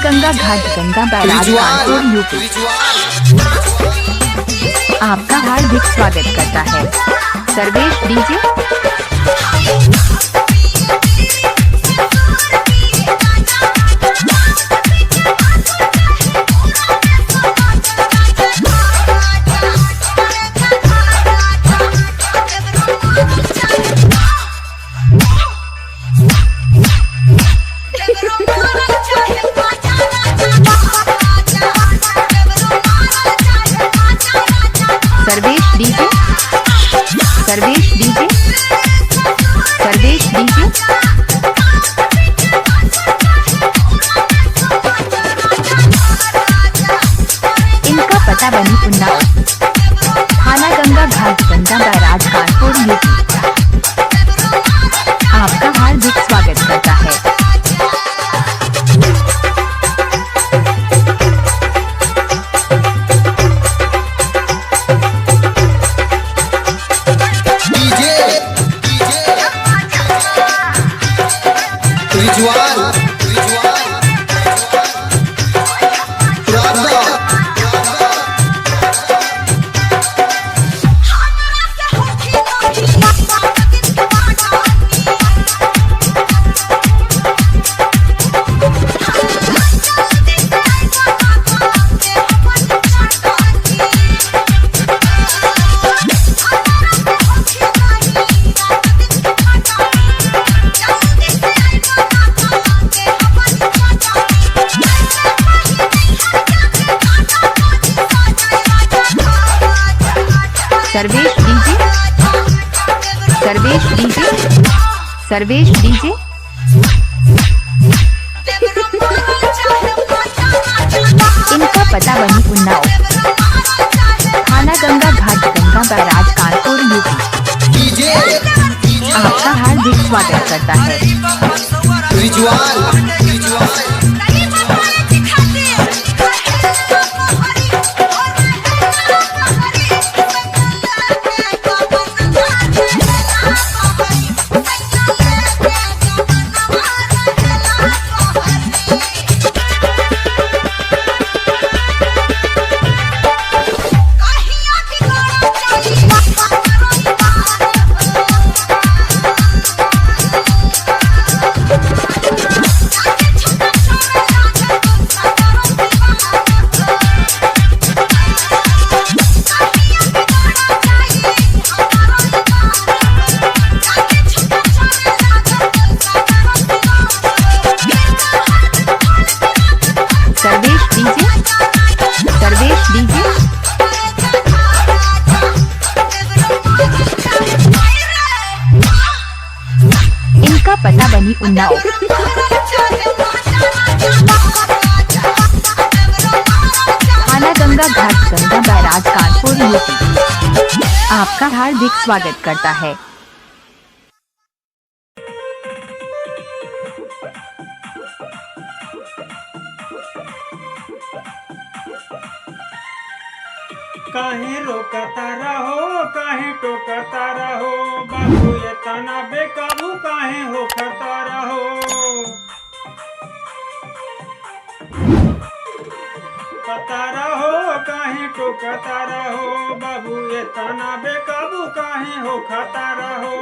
गंगा घाट Ganga barrage Kanpur UP आपका हार्दिक स्वागत करता है। Sarvesh DJ. Sarvesh DJ. Sarvesh DJ. Sarvesh DJ. इनका पता बनी उन्नाव, थाना गंगा घाट गंगा बैराज कानपुर यूपी आपका हार्दिक स्वागत करता है। Sarvesh DJ. Sarvesh DJ. Sarvesh DJ. इनका पता बनी उन्नाव, थाना गंगा घाट गंगा बैराज कानपुर यूपी आपका हार्दिक स्वागत करता है। सर्वेश डीजे। सर्वेश डीजे। इनका पता बनी उन्नाव, थाना गंगा घाट गंगा बैराज कानपुर यूपी आपका हार्दिक स्वागत करता है। काहे रोकता रहो, काहे टोकता रहो, बाबू ये तना बेकाबू काहे होखता रहो। पता रहो काहे टोकता रहो, बाबू ये तना बेकाबू काहे होखता रहो।